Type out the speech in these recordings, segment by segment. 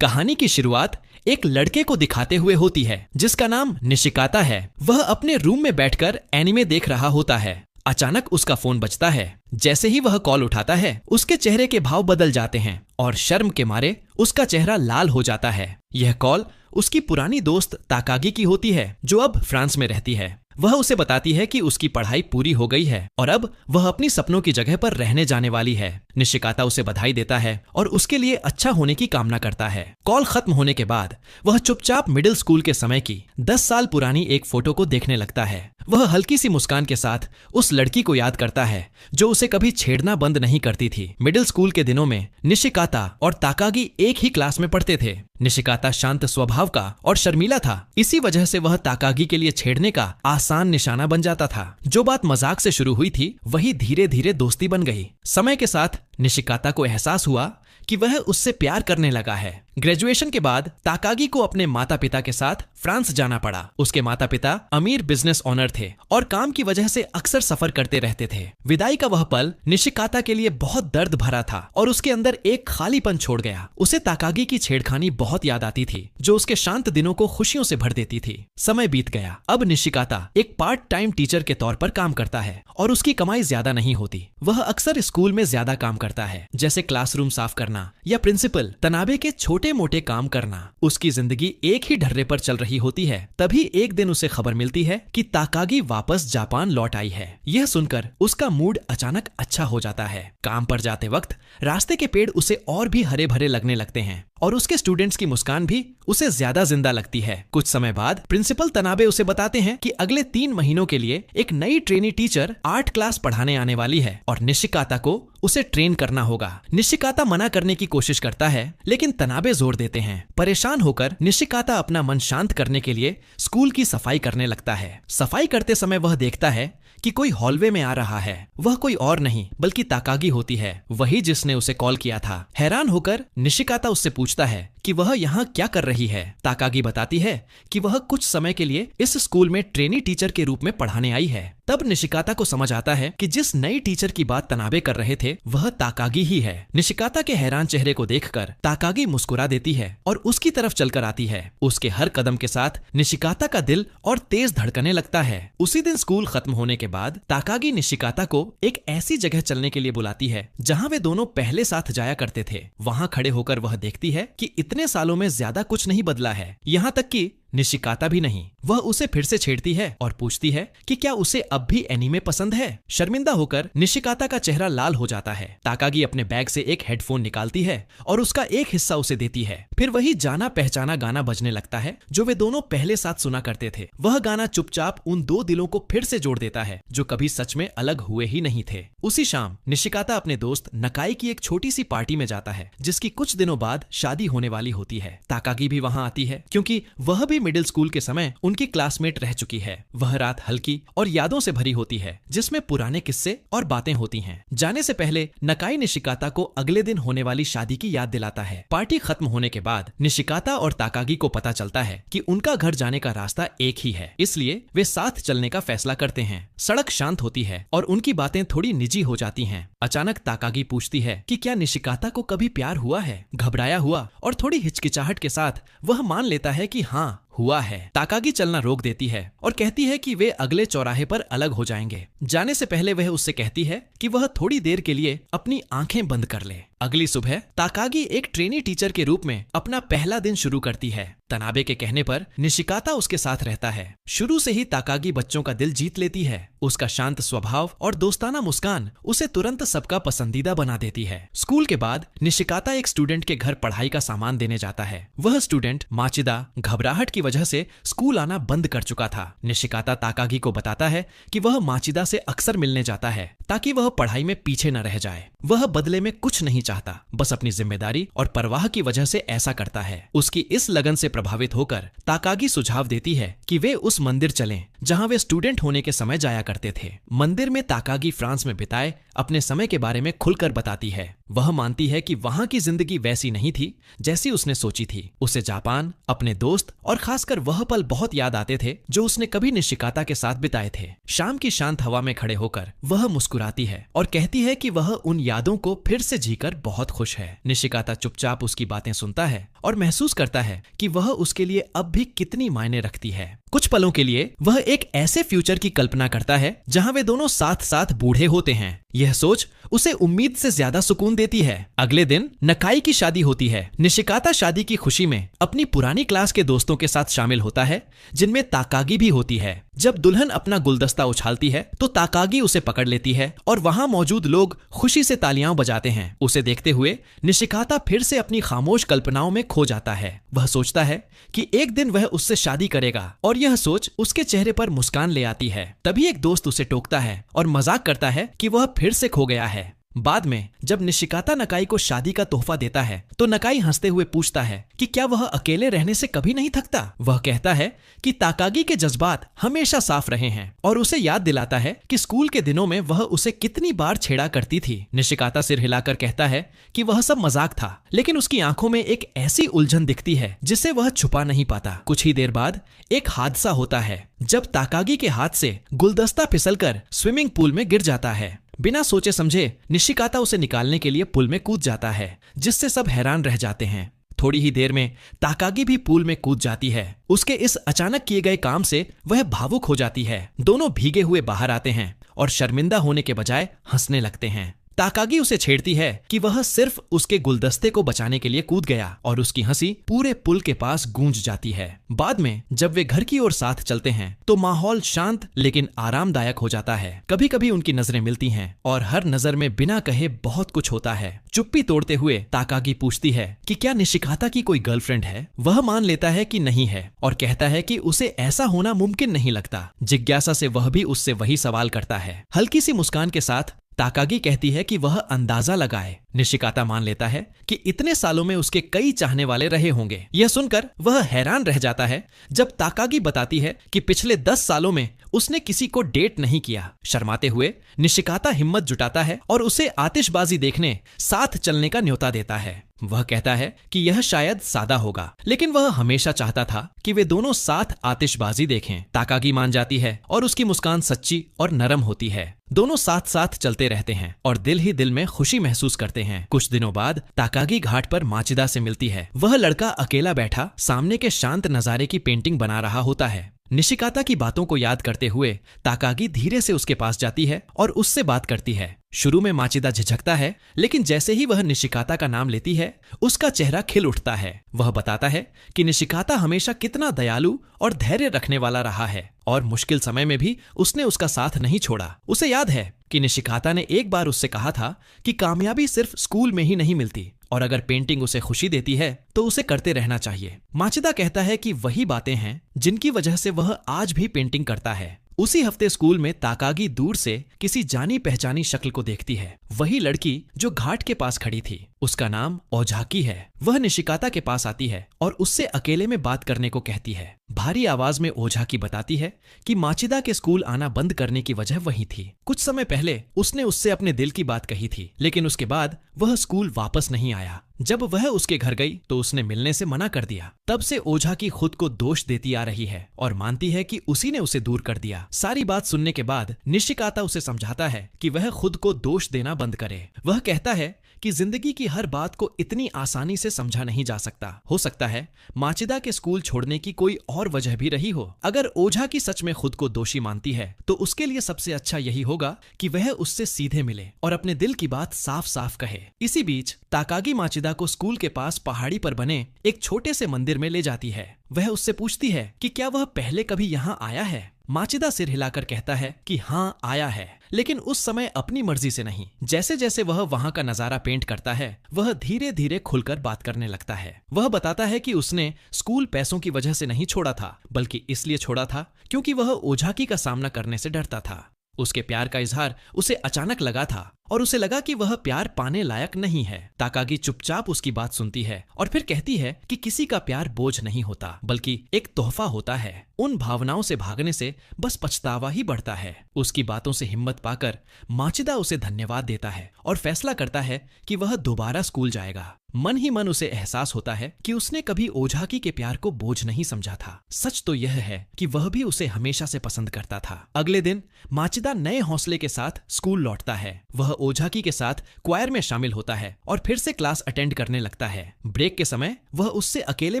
कहानी की शुरुआत एक लड़के को दिखाते हुए होती है जिसका नाम निशिकाता है। वह अपने रूम में बैठकर एनिमे देख रहा होता है। अचानक उसका फोन बजता है। जैसे ही वह कॉल उठाता है उसके चेहरे के भाव बदल जाते हैं और शर्म के मारे उसका चेहरा लाल हो जाता है। यह कॉल उसकी पुरानी दोस्त ताकागी की होती है जो अब फ्रांस में रहती है। वह उसे बताती है कि उसकी पढ़ाई पूरी हो गई है और अब वह अपनी सपनों की जगह पर रहने जाने वाली है। निशिकाता उसे बधाई देता है और उसके लिए अच्छा होने की कामना करता है। कॉल खत्म होने के बाद वह चुपचाप मिडिल स्कूल के समय की 10 साल पुरानी एक फोटो को देखने लगता है। वह हल्की सी मुस्कान के साथ उस लड़की को याद करता है जो उसे कभी छेड़ना बंद नहीं करती थी। मिडिल स्कूल के दिनों में निशिकाता और ताकागी एक ही क्लास में पढ़ते थे। निशिकाता शांत स्वभाव का और शर्मीला था, इसी वजह से वह ताकागी के लिए छेड़ने का आसान निशाना बन जाता था। जो बात मजाक से शुरू हुई थी वही धीरे धीरे दोस्ती बन गई। समय के साथ निशिकाता को एहसास हुआ कि वह उससे प्यार करने लगा है। ग्रेजुएशन के बाद ताकागी को अपने माता पिता के साथ फ्रांस जाना पड़ा। उसके माता पिता अमीर बिजनेस ओनर थे और काम की वजह से अक्सर सफर करते रहते थे। विदाई का वह पल निशिकाता के लिए बहुत दर्द भरा था और उसके अंदर एक खालीपन छोड़ गया। उसे ताकागी की छेड़खानी बहुत याद आती थी जो उसके शांत दिनों को खुशियों से भर देती थी। समय बीत गया। अब निशिकाता एक पार्ट टाइम टीचर के तौर पर काम करता है और उसकी कमाई ज्यादा नहीं होती। वह अक्सर स्कूल में ज्यादा काम करता है, जैसे क्लासरूम साफ करना या प्रिंसिपल तनाबे के छोटे मोटे काम करना। उसकी जिंदगी एक ही ढर्रे पर चल रही होती है। तभी एक दिन उसे खबर मिलती है कि ताकागी वापस जापान लौट आई है। यह सुनकर उसका मूड अचानक अच्छा हो जाता है। काम पर जाते वक्त रास्ते के पेड़ उसे और भी हरे भरे लगने लगते हैं और उसके स्टूडेंट्स की मुस्कान भी उसे ज्यादा जिंदा लगती है। कुछ समय बाद प्रिंसिपल तनाबे उसे बताते हैं कि अगले 3 महीनों के लिए एक नई ट्रेनी टीचर आर्ट क्लास पढ़ाने आने वाली है और निशिकाता को उसे ट्रेन करना होगा। निशिकाता मना करने की कोशिश करता है लेकिन तनाबे जोर देते हैं। परेशान होकर निशिकाता अपना मन शांत करने के लिए स्कूल की सफाई करने लगता है। सफाई करते समय वह देखता है कि कोई हॉलवे में आ रहा है। वह कोई और नहीं बल्कि ताकागी होती है, वही जिसने उसे कॉल किया था। हैरान होकर निशिकाता उससे पूछता है कि वह यहाँ क्या कर रही है। ताकागी बताती है कि वह कुछ समय के लिए इस स्कूल में ट्रेनी टीचर के रूप में पढ़ाने आई है। तब निशिकाता को समझ आता है कि जिस नई टीचर की बात तनाबे कर रहे थे वह ताकागी ही है। निशिकाता के हैरान चेहरे को देखकर ताकागी मुस्कुरा देती है और उसकी तरफ चलकर आती है। उसके हर कदम के साथ निशिकाता का दिल और तेज धड़कने लगता है। उसी दिन स्कूल खत्म होने के बाद ताकागी निशिकाता को एक ऐसी जगह चलने के लिए बुलाती है जहाँ वे दोनों पहले साथ जाया करते थे। वहाँ खड़े होकर वह देखती है कि इतने सालों में ज्यादा कुछ नहीं बदला है, यहाँ तक कि निशिकाता भी नहीं। वह उसे फिर से छेड़ती है और पूछती है कि क्या उसे अब भी एनीमे पसंद है। शर्मिंदा होकर निशिकाता का चेहरा लाल हो जाता है। ताकागी अपने बैग से एक हेडफोन निकालती है और उसका एक हिस्सा उसे देती है। फिर वही जाना पहचाना गाना बजने लगता है जो वे दोनों पहले साथ सुना करते थे। वह गाना चुपचाप उन 2 दिलों को फिर से जोड़ देता है जो कभी सच में अलग हुए ही नहीं थे। उसी शाम निशिकाता अपने दोस्त नकाई की एक छोटी सी पार्टी में जाता है जिसकी कुछ दिनों बाद शादी होने वाली होती है। ताकागी भी वहाँ आती है क्योंकि वह भी मिडिल स्कूल के समय उनकी क्लासमेट रह चुकी है। वह रात हल्की और यादों से भरी होती है जिसमें पुराने किस्से और बातें होती हैं। जाने से पहले नकाई निशिकाता को अगले दिन होने वाली शादी की याद दिलाता है। पार्टी खत्म होने के बाद निशिकाता और ताकागी को पता चलता है कि उनका घर जाने का रास्ता एक ही है, इसलिए वे साथ चलने का फैसला करते हैं। सड़क शांत होती है और उनकी बातें थोड़ी निजी हो जाती हैं। अचानक ताकागी पूछती है कि क्या निशिकाता को कभी प्यार हुआ है। घबराया हुआ और थोड़ी हिचकिचाहट के साथ वह मान लेता है कि हाँ हुआ है। ताकागी चलना रोक देती है और कहती है कि वे अगले चौराहे पर अलग हो जाएंगे। जाने से पहले वह उससे कहती है कि वह थोड़ी देर के लिए अपनी आंखें बंद कर ले। अगली सुबह ताकागी एक ट्रेनी टीचर के रूप में अपना पहला दिन शुरू करती है। तनाबे के कहने पर निशिकाता उसके साथ रहता है। शुरू से ही ताकागी बच्चों का दिल जीत लेती है। उसका शांत स्वभाव और दोस्ताना मुस्कान उसे तुरंत सबका पसंदीदा बना देती है। स्कूल के बाद निशिकाता एक स्टूडेंट के घर पढ़ाई का सामान देने जाता है। वह स्टूडेंट माचिदा घबराहट की वजह से स्कूल आना बंद कर चुका था। निशिकाता ताकागी को बताता है कि वह माचिदा से अक्सर मिलने जाता है ताकि वह पढ़ाई में पीछे न रह जाए। वह बदले में कुछ नहीं चाहता, बस अपनी जिम्मेदारी और परवाह की वजह से ऐसा करता है। उसकी इस लगन से प्रभावित होकर ताकागी सुझाव देती है कि वे उस मंदिर चलें जहां वे स्टूडेंट होने के समय जाया करते थे। मंदिर में ताकागी फ्रांस में बिताए अपने समय के बारे में खुलकर बताती है। वह मानती है कि वहां की जिंदगी वैसी नहीं थी जैसी उसने सोची थी। उसे जापान, अपने दोस्त और खासकर वह पल बहुत याद आते थे जो उसने कभी निशिकाता के साथ बिताए थे। शाम की शांत हवा में खड़े होकर वह मुस्कुराती है और कहती है कि वह उन यादों को फिर से जीकर बहुत खुश है। निशिकाता चुपचाप उसकी बातें सुनता है और महसूस करता है कि वह उसके लिए अब भी कितनी मायने रखती है। कुछ पलों के लिए वह एक ऐसे फ्यूचर की कल्पना करता है जहां वे दोनों साथ साथ बूढ़े होते हैं। यह सोच उसे उम्मीद से ज्यादा सुकून देती है। अगले दिन नकाई की शादी होती है। निशिकाता शादी की खुशी में अपनी पुरानी क्लास के दोस्तों के साथ शामिल होता है, जिनमें ताकागी भी होती है। जब दुल्हन अपना गुलदस्ता उछालती है तो ताकागी उसे पकड़ लेती है और वहां मौजूद लोग खुशी से तालियां बजाते हैं। उसे देखते हुए निशिकाता फिर से अपनी खामोश कल्पनाओं में खो जाता है। वह सोचता है कि एक दिन वह उससे शादी करेगा और यह सोच उसके चेहरे पर मुस्कान ले आती है। तभी एक दोस्त उसे टोकता है और मजाक करता है कि वह फिर से खो गया है। बाद में जब निशिकाता नकाई को शादी का तोहफा देता है तो नकाई हंसते हुए पूछता है कि क्या वह अकेले रहने से कभी नहीं थकता। वह कहता है कि ताकागी के जज्बात हमेशा साफ रहे हैं और उसे याद दिलाता है कि स्कूल के दिनों में वह उसे कितनी बार छेड़ा करती थी। निशिकाता सिर हिलाकर कहता है कि वह सब मजाक था, लेकिन उसकी आंखों में एक ऐसी उलझन दिखती है जिसे वह छुपा नहीं पाता। कुछ ही देर बाद एक हादसा होता है जब ताकागी के हाथ से गुलदस्ता फिसलकर स्विमिंग पूल में गिर जाता है। बिना सोचे समझे निशिकाता उसे निकालने के लिए पुल में कूद जाता है, जिससे सब हैरान रह जाते हैं। थोड़ी ही देर में ताकागी भी पूल में कूद जाती है। उसके इस अचानक किए गए काम से वह भावुक हो जाती है। दोनों भीगे हुए बाहर आते हैं और शर्मिंदा होने के बजाय हंसने लगते हैं। ताकागी उसे छेड़ती है कि वह सिर्फ उसके गुलदस्ते को बचाने के लिए कूद गया और उसकी हंसी पूरे पुल के पास गूंज जाती है। बाद में जब वे घर की ओर साथ चलते हैं तो माहौल शांत लेकिन आरामदायक हो जाता है। कभी कभी उनकी नजरें मिलती हैं और हर नजर में बिना कहे बहुत कुछ होता है। चुप्पी तोड़ते हुए ताकागी पूछती है कि क्या निशिकाता की कोई गर्लफ्रेंड है। वह मान लेता है कि नहीं है और कहता है कि उसे ऐसा होना मुमकिन नहीं लगता। जिज्ञासा से वह भी उससे वही सवाल करता है। हल्की सी मुस्कान के साथ ताकागी कहती है कि वह अंदाजा लगाए। निशिकाता मान लेता है कि इतने सालों में उसके कई चाहने वाले रहे होंगे। यह सुनकर वह हैरान रह जाता है जब ताकागी बताती है कि पिछले 10 सालों में उसने किसी को डेट नहीं किया। शर्माते हुए निशिकाता हिम्मत जुटाता है और उसे आतिशबाजी देखने साथ चलने का न्योता देता है। वह कहता है कि यह शायद सादा होगा, लेकिन वह हमेशा चाहता था कि वे दोनों साथ आतिशबाजी देखें। ताकागी मान जाती है और उसकी मुस्कान सच्ची और नरम होती है। दोनों साथ साथ चलते रहते हैं और दिल ही दिल में खुशी महसूस करते हैं। कुछ दिनों बाद ताकागी घाट पर माचिदा से मिलती है। वह लड़का अकेला बैठा सामने के शांत नजारे की पेंटिंग बना रहा होता है। निशिकाता की बातों को याद करते हुए ताकागी धीरे से उसके पास जाती है और उससे बात करती है। शुरू में माचिदा झिझकता है, लेकिन जैसे ही वह निशिकाता का नाम लेती है उसका चेहरा खिल उठता है। वह बताता है कि निशिकाता हमेशा कितना दयालु और धैर्य रखने वाला रहा है और मुश्किल समय में भी उसने उसका साथ नहीं छोड़ा। उसे याद है कि निशिकाता ने एक बार उससे कहा था कि कामयाबी सिर्फ स्कूल में ही नहीं मिलती और अगर पेंटिंग उसे खुशी देती है तो उसे करते रहना चाहिए। माचिदा कहता है कि वही बातें हैं जिनकी वजह से वह आज भी पेंटिंग करता है। उसी हफ्ते स्कूल में ताकागी दूर से किसी जानी पहचानी शक्ल को देखती है। वही लड़की जो घाट के पास खड़ी थी। उसका नाम ओझाकी है। वह निशिकाता के पास आती है और उससे अकेले में बात करने को कहती है। भारी आवाज में ओझाकी बताती है कि माचिदा के स्कूल आना बंद करने की वजह वही थी। कुछ समय पहले उसने उससे अपने दिल की बात कही थी, लेकिन उसके बाद वह स्कूल वापस नहीं आया। जब वह उसके घर गई तो उसने मिलने से मना कर दिया। तब से ओझाकी खुद को दोष देती आ रही है और मानती है कि उसी ने उसे दूर कर दिया। सारी बात सुनने के बाद निशिकाता उसे समझाता है कि वह खुद को दोष देना बंद करे। वह कहता है कि जिंदगी की हर बात को इतनी आसानी से समझा नहीं जा सकता। हो सकता है माचिदा के स्कूल छोड़ने की कोई और वजह भी रही हो। अगर ओझाकी सच में खुद को दोषी मानती है तो उसके लिए सबसे अच्छा यही होगा कि वह उससे सीधे मिले और अपने दिल की बात साफ साफ कहे। इसी बीच ताकागी माचिदा को स्कूल के पास पहाड़ी पर बने एक छोटे से मंदिर में ले जाती है। वह उससे पूछती है कि क्या वह पहले कभी यहाँ आया है। माचिदा सिर हिलाकर कहता है कि हाँ आया है, लेकिन उस समय अपनी मर्जी से नहीं। जैसे जैसे वह वहां का नजारा पेंट करता है वह धीरे धीरे खुलकर बात करने लगता है। वह बताता है कि उसने स्कूल पैसों की वजह से नहीं छोड़ा था, बल्कि इसलिए छोड़ा था क्योंकि वह ओझाकी का सामना करने से डरता था। उसके प्यार का इजहार उसे अचानक लगा था और उसे लगा कि वह प्यार पाने लायक नहीं है। ताकागी चुपचाप उसकी बात सुनती है और फिर कहती है कि किसी का प्यार बोझ नहीं होता, बल्कि एक तोहफा होता है। उन भावनाओं से भागने से बस पछतावा ही बढ़ता है। उसकी बातों से हिम्मत पाकर माचिदा उसे धन्यवाद देता है और फैसला करता है कि वह दोबारा स्कूल जाएगा। मन ही मन उसे एहसास होता है कि उसने कभी ओझाकी के प्यार को बोझ नहीं समझा था। सच तो यह है कि वह भी उसे हमेशा से पसंद करता था। अगले दिन माचिदा नए हौसले के साथ स्कूल लौटता है। वह ओझाकी के साथ क्वायर में शामिल होता है और फिर से क्लास अटेंड करने लगता है। ब्रेक के समय वह उससे अकेले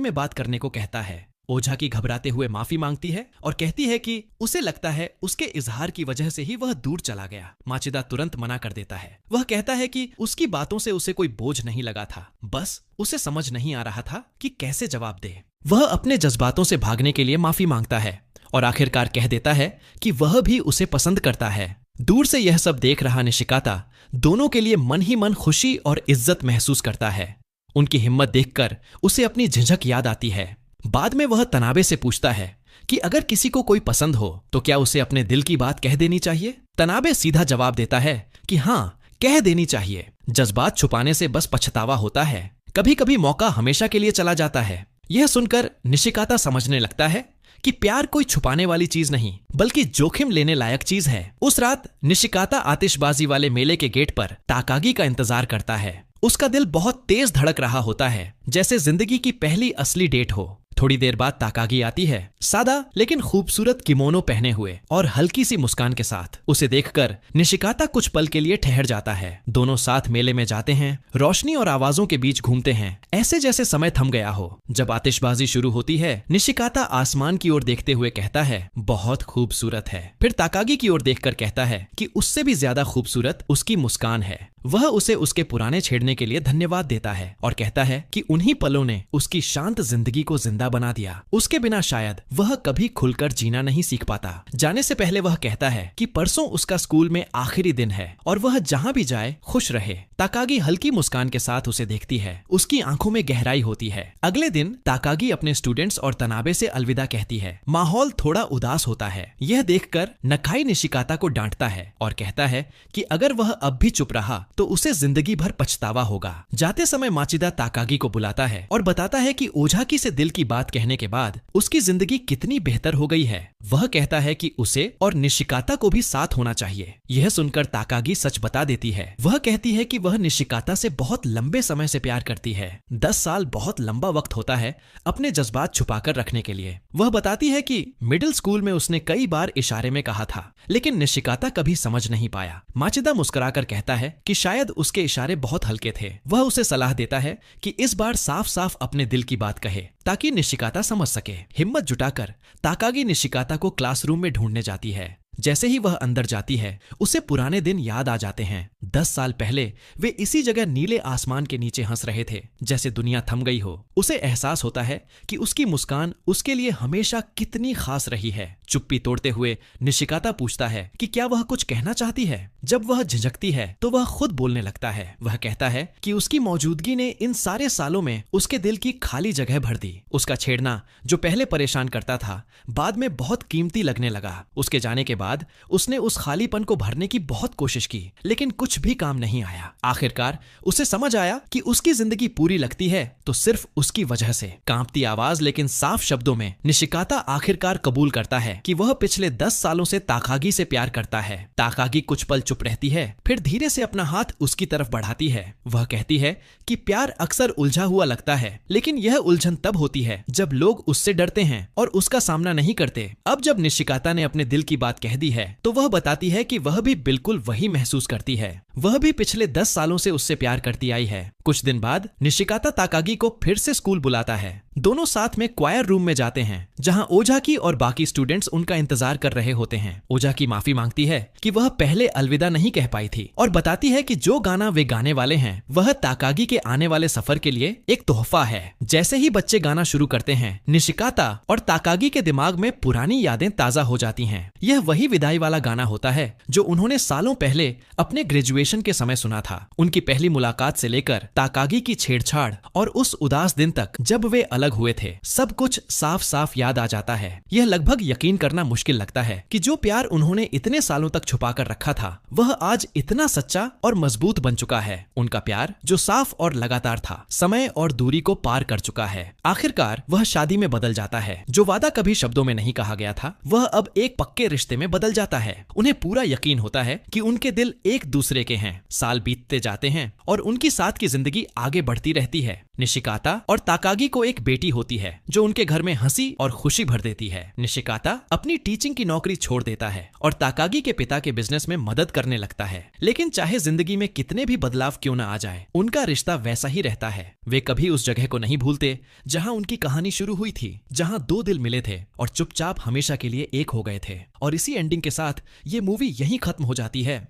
में बात करने को कहता है। ओझाकी घबराते हुए माफी मांगती है और कहती है कि उसे लगता है उसके इजहार की वजह से ही वह दूर चला गया। माचिदा तुरंत मना कर देता है। वह कहता है कि उसकी बातों से उसे कोई बोझ नहीं लगा था, बस उसे समझ नहीं आ रहा था कि कैसे जवाब दे। वह अपने जज्बातों से भागने के लिए माफी मांगता है और आखिरकार कह देता है कि वह भी उसे पसंद करता है। दूर से यह सब देख रहा निशिकाता दोनों के लिए मन ही मन खुशी और इज्जत महसूस करता है। उनकी हिम्मत देखकर उसे अपनी झिझक याद आती है। बाद में वह तनाबे से पूछता है कि अगर किसी को कोई पसंद हो तो क्या उसे अपने दिल की बात कह देनी चाहिए। तनाबे सीधा जवाब देता है कि हाँ, कह देनी चाहिए। जज्बात छुपाने से बस पछतावा होता है। कभी कभी मौका हमेशा के लिए चला जाता है। यह सुनकर निशिकाता समझने लगता है कि प्यार कोई छुपाने वाली चीज नहीं, बल्कि जोखिम लेने लायक चीज है। उस रात निशिकाता आतिशबाजी वाले मेले के गेट पर ताकागी का इंतजार करता है। उसका दिल बहुत तेज धड़क रहा होता है, जैसे जिंदगी की पहली असली डेट हो। थोड़ी देर बाद ताकागी आती है, सादा लेकिन खूबसूरत किमोनो पहने हुए और हल्की सी मुस्कान के साथ। उसे देखकर निशिकाता कुछ पल के लिए ठहर जाता है। दोनों साथ मेले में जाते हैं, रोशनी और आवाजों के बीच घूमते हैं, ऐसे जैसे समय थम गया हो। जब आतिशबाजी शुरू होती है, निशिकाता आसमान की ओर देखते हुए कहता है, बहुत खूबसूरत है। फिर ताकागी की ओर देखकर कहता है कि उससे भी ज्यादा खूबसूरत उसकी मुस्कान है। वह उसे उसके पुराने छेड़ने के लिए धन्यवाद देता है और कहता है कि उन्हीं पलों ने उसकी शांत जिंदगी को जिंदा बना दिया। उसके बिना शायद वह कभी खुलकर जीना नहीं सीख पाता। जाने से पहले वह कहता है कि परसों उसका स्कूल में आखिरी दिन है और वह जहां भी जाए खुश रहे। ताकागी हल्की मुस्कान के साथ उसे देखती है। उसकी आंखों में गहराई होती है। अगले दिन ताकागी अपने स्टूडेंट्स और तनाबे से अलविदा कहती है। माहौल थोड़ा उदास होता है। यह देखकर नकाई निशिकाता को डांटता है और कहता है कि अगर वह अब भी चुप रहा तो उसे जिंदगी भर पछतावा होगा। जाते समय माचिदा ताकागी को बुलाता है और बताता है कि ओझाकी से दिल की बात कहने के बाद उसकी जिंदगी कितनी बेहतर हो गई है। वह कहता है कि उसे और निशिकाता को भी साथ होना चाहिए। यह सुनकर ताकागी सच बता देती है। वह कहती है कि वह निशिकाता से बहुत लंबे समय से प्यार करती है। 10 साल बहुत लंबा वक्त होता है अपने जज्बात छुपाकर रखने के लिए। वह बताती है कि मिडिल स्कूल में उसने कई बार इशारे में कहा था, लेकिन निशिकाता कभी समझ नहीं पाया। माचिदा मुस्कुराकर कहता है कि शायद उसके इशारे बहुत हल्के थे। वह उसे सलाह देता है कि इस बार साफ साफ अपने दिल की बात कहे ताकि निशिकाता समझ सके। हिम्मत जुटाकर ताकागी निशिकाता को क्लासरूम में ढूंढने जाती है। जैसे ही वह अंदर जाती है, उसे पुराने दिन याद आ जाते हैं। 10 साल पहले वे इसी जगह नीले आसमान के नीचे हंस रहे थे, जैसे दुनिया थम गई हो। उसे एहसास होता है कि उसकी मुस्कान उसके लिए हमेशा कितनी खास रही है। चुप्पी तोड़ते हुए निशिकाता पूछता है कि क्या वह कुछ कहना चाहती है। जब वह झिझकती है तो वह खुद बोलने लगता है। वह कहता है कि उसकी मौजूदगी ने इन सारे सालों में उसके दिल की खाली जगह भर दी। उसका छेड़ना जो पहले परेशान करता था, बाद में बहुत कीमती लगने लगा। उसके जाने के बाद उसने उस खालीपन को भरने की बहुत कोशिश की, लेकिन कुछ भी काम नहीं आया। आखिरकार उसे समझ आया कि उसकी जिंदगी पूरी लगती है तो सिर्फ उसकी वजह से। कांपती आवाज लेकिन साफ शब्दों में निशिकाता आखिरकार कबूल करता है कि वह पिछले 10 सालों से ताकागी से प्यार करता है। ताकागी कुछ पल चुप रहती है, फिर धीरे से अपना हाथ उसकी तरफ बढ़ाती है। वह कहती है कि प्यार अक्सर उलझा हुआ लगता है, लेकिन यह उलझन तब होती है जब लोग उससे डरते हैं और उसका सामना नहीं करते। अब जब निशिकाता ने अपने दिल की बात कह दी है तो वह बताती है कि वह भी बिल्कुल वही महसूस करती है। वह भी पिछले 10 सालों से उससे प्यार करती आई है। कुछ दिन बाद निशिकाता ताकागी को फिर से स्कूल बुलाता है। दोनों साथ में क्वायर रूम में जाते हैं, जहां ओझाकी और बाकी स्टूडेंट्स उनका इंतजार कर रहे होते हैं। ओझाकी माफी मांगती है कि वह पहले अलविदा नहीं कह पाई थी और बताती है कि जो गाना वे गाने वाले हैं वह ताकागी के आने वाले सफर के लिए एक तोहफा है। जैसे ही बच्चे गाना शुरू करते हैं, निशिकाता और ताकागी के दिमाग में पुरानी यादें ताजा हो जाती हैं। यह वही विदाई वाला गाना होता है जो उन्होंने सालों पहले अपने ग्रेजुएशन के समय सुना था। उनकी पहली मुलाकात से लेकर ताकागी की छेड़छाड़ और उस उदास दिन तक जब वे अलग हुए थे, सब कुछ साफ साफ याद आ जाता है। यह लगभग यकीन करना मुश्किल लगता है कि जो प्यार उन्होंने इतने सालों तक छुपा कर रखा था वह आज इतना सच्चा और मजबूत बन चुका है। उनका प्यार जो साफ और लगातार था, समय और दूरी को पार कर चुका है। आखिरकार वह शादी में बदल जाता है। जो वादा कभी शब्दों में नहीं कहा गया था वह अब एक पक्के रिश्ते में बदल जाता है। उन्हें पूरा यकीन होता है कि उनके दिल एक दूसरे के हैं। साल बीतते जाते हैं और उनकी साथ की जिंदगी आगे बढ़ती रहती है। निशिकाता और ताकागी को एक बेटी होती है जो उनके घर में हंसी और खुशी भर देती है। निशिकाता अपनी टीचिंग की नौकरी छोड़ देता है और ताकागी के पिता के बिजनेस में मदद करने लगता है। लेकिन चाहे जिंदगी में कितने भी बदलाव क्यों न आ जाए, उनका रिश्ता वैसा ही रहता है। वे कभी उस जगह को नहीं भूलते जहां उनकी कहानी शुरू हुई थी, जहां दो दिल मिले थे और चुपचाप हमेशा के लिए एक हो गए थे। और इसी एंडिंग के साथ ये मूवी यहीं खत्म हो जाती है।